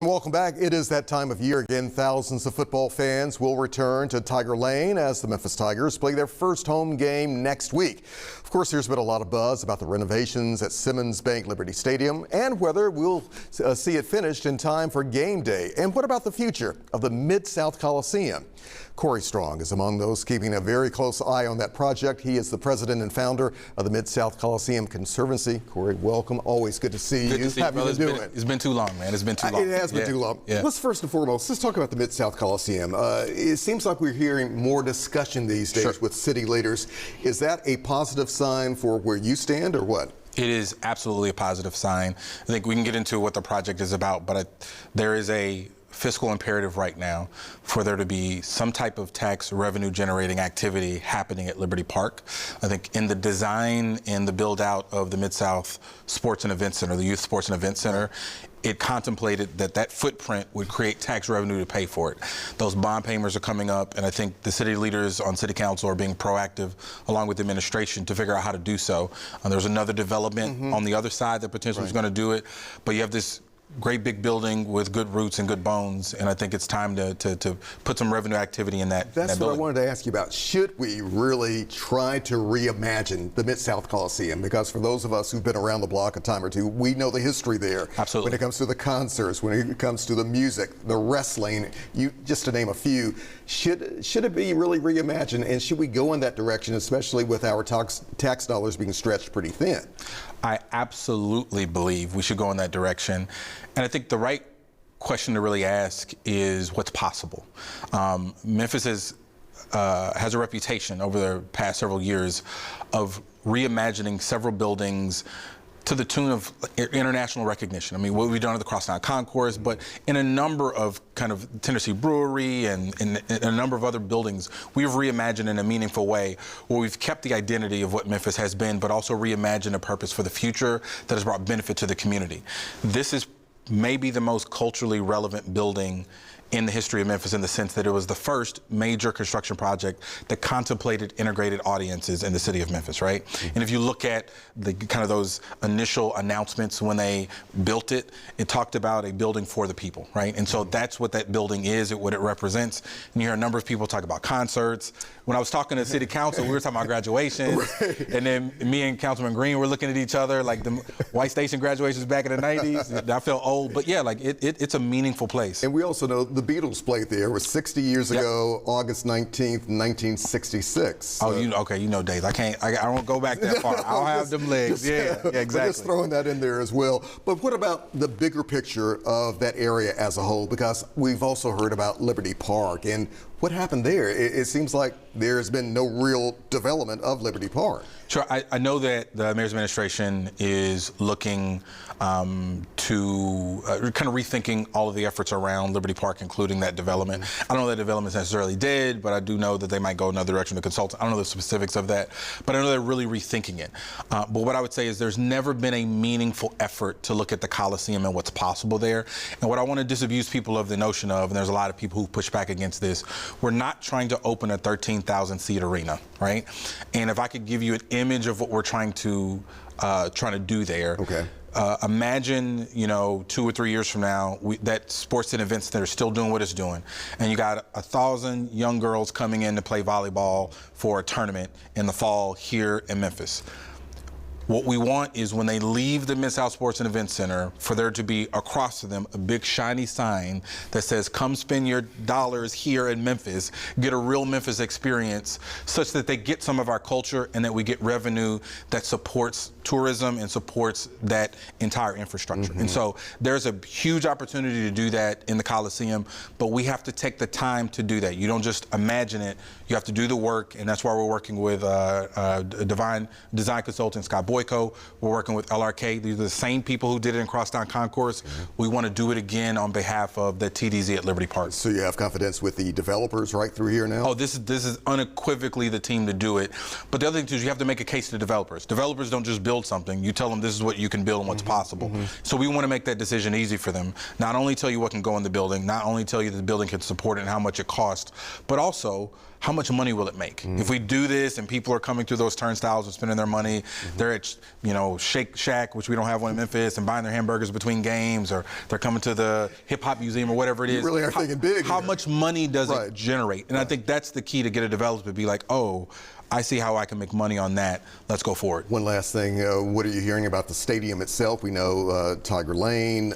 Welcome back. It is that time of year again. Thousands of football fans will return to Tiger Lane as the Memphis Tigers play their first home game next week. Of course, there's been a lot of buzz about the renovations at Simmons Bank Liberty Stadium and whether we'll see it finished in time for game day. And what about the future of the Mid-South Coliseum? Corey Strong is among those keeping a very close eye on that project. He is the president and founder of the Mid-South Coliseum Conservancy. Corey, welcome. Always good to see you. Good to see you, brother. It's been too long, man. It's been too long. It has been too long. Yeah. Let's first and foremost, let's talk about the Mid-South Coliseum. It seems like we're hearing more discussion these days with city leaders. Is that a positive sign for where you stand or what? It is absolutely a positive sign. I think we can get into what the project is about, but there is a fiscal imperative right now for there to be some type of tax revenue generating activity happening at Liberty Park. I think in the design and the build out of the Mid-South Sports and Event Center, the Youth Sports and Event Center, it contemplated that footprint would create tax revenue to pay for it. Those bond payments are coming up, and I think the city leaders on city council are being proactive along with the administration to figure out how to do so. There's another development on the other side that potentially is going to do it, but you have this great big building with good roots and good bones, and I think it's time to put some revenue activity in that. That's what I wanted to ask you about. Should we really try to reimagine the Mid-South Coliseum? Because for those of us who've been around the block a time or two, we know the history there. Absolutely. When it comes to the concerts, when it comes to the music, the wrestling, just to name a few. Should it be really reimagined, and should we go in that direction, especially with our tax dollars being stretched pretty thin? I absolutely believe we should go in that direction. And I think the right question to really ask is what's possible. Memphis has a reputation over the past several years of reimagining several buildings to the tune of international recognition. I mean, what we've done at the Crosstown Concourse, but in a number of kind of Tennessee Brewery and a number of other buildings, we've reimagined in a meaningful way where we've kept the identity of what Memphis has been, but also reimagined a purpose for the future that has brought benefit to the community. This is maybe the most culturally relevant building in the history of Memphis, in the sense that it was the first major construction project that contemplated integrated audiences in the city of Memphis, right? And if you look at the kind of those initial announcements when they built it, it talked about a building for the people, right? And so that's what that building is, what it represents. And you hear a number of people talk about concerts. When I was talking to city council, we were talking about graduations, and then me and Councilman Green were looking at each other like the White Station graduations back in the 90s. I felt old, but yeah, like it's a meaningful place. And we also know the Beatles played there. It was 60 years ago, August 19th, 1966. Oh, you know dates. I don't go back that far. I'll have them legs. Yeah, exactly. Just throwing that in there as well. But what about the bigger picture of that area as a whole? Because we've also heard about Liberty Park and what happened there. It seems like there's been no real development of Liberty Park. Sure, I know that the mayor's administration is looking to kind of rethinking all of the efforts around Liberty Park, including that development. I don't know that development necessarily did, but I do know that they might go another direction to consult. I don't know the specifics of that, but I know they're really rethinking it. But what I would say is there's never been a meaningful effort to look at the Coliseum and what's possible there. And what I want to disabuse people of the notion of, and there's a lot of people who push back against this, we're not trying to open a 13,000 seat arena, right? And if I could give you an image of what we're trying to do there. Okay. Imagine, 2 or 3 years from now, that sports and events center is still doing what it's doing, and you got 1,000 young girls coming in to play volleyball for a tournament in the fall here in Memphis. What we want is when they leave the Mid-South Sports and Event Center, for there to be across to them a big shiny sign that says, come spend your dollars here in Memphis, get a real Memphis experience, such that they get some of our culture and that we get revenue that supports tourism and supports that entire infrastructure. And so there's a huge opportunity to do that in the Coliseum, but we have to take the time to do that. You don't just imagine it, you have to do the work, and that's why we're working with Divine Design Consultant Scott Boyko. We're working with LRK. These are the same people who did it in Crosstown Concourse. We want to do it again on behalf of the TDZ at Liberty Park. So you have confidence with the developers right through here now? Oh, this is unequivocally the team to do it. But the other thing too is you have to make a case to developers. Developers don't just build build something. You tell them this is what you can build and what's possible. So we want to make that decision easy for them. Not only tell you what can go in the building, not only tell you that the building can support it and how much it costs, but also how much money will it make? If we do this and people are coming through those turnstiles and spending their money, they're at, Shake Shack, which we don't have one in Memphis, and buying their hamburgers between games, or they're coming to the Hip Hop Museum or whatever it is. You really are thinking big. How much money does it generate? And I think that's the key to get a developer to be like, oh, I see how I can make money on that. Let's go forward. One last thing, what are you hearing about the stadium itself? We know Tiger Lane,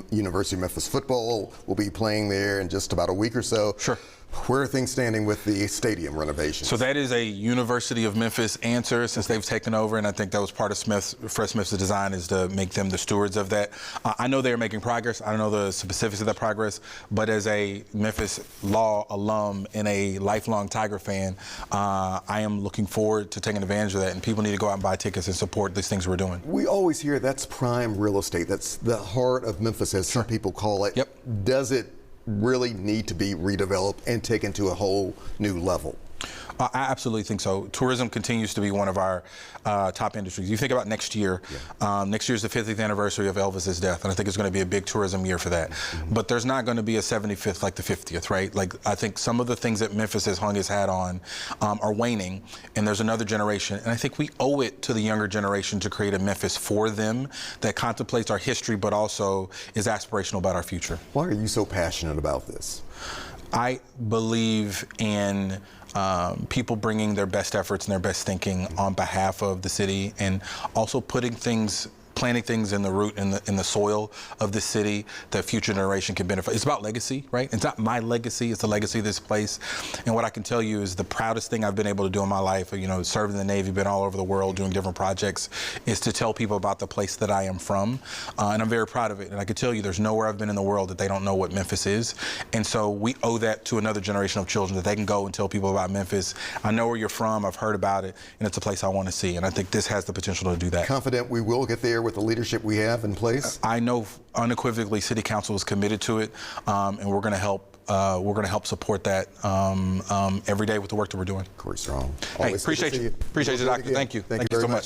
University of Memphis football will be playing there in just about a week or so. Sure. Where are things standing with the stadium renovation? So that is a University of Memphis answer since they've taken over, and I think that was part of Fred Smith's design, is to make them the stewards of that. I know they're making progress. I don't know the specifics of that progress, but as a Memphis Law alum and a lifelong Tiger fan, I am looking forward to taking advantage of that, and people need to go out and buy tickets and support these things we're doing. We always hear that's prime real estate. That's the heart of Memphis, as some people call it. Yep. Does it really need to be redeveloped and taken to a whole new level? I absolutely think so. Tourism continues to be one of our top industries. You think about next year. Next year is the 50th anniversary of Elvis's death, and I think it's going to be a big tourism year for that. But there's not going to be a 75th like the 50th, right? Like, I think some of the things that Memphis has hung its hat on are waning, and there's another generation. And I think we owe it to the younger generation to create a Memphis for them that contemplates our history, but also is aspirational about our future. Why are you so passionate about this? I believe in people bringing their best efforts and their best thinking on behalf of the city, and also planting things in the root, in the soil of the city that future generation can benefit. It's about legacy, right? It's not my legacy, it's the legacy of this place. And what I can tell you is the proudest thing I've been able to do in my life, serving in the Navy, been all over the world doing different projects, is to tell people about the place that I am from. And I'm very proud of it. And I can tell you there's nowhere I've been in the world that they don't know what Memphis is. And so we owe that to another generation of children, that they can go and tell people about Memphis. I know where you're from, I've heard about it, and it's a place I want to see. And I think this has the potential to do that. Confident we will get there with the leadership we have in place? I know unequivocally City Council is committed to it, and we're going to help. We're going to help support that every day with the work that we're doing. Corey Strong. Hey, appreciate you, Doctor. Thank you. Thank you so much.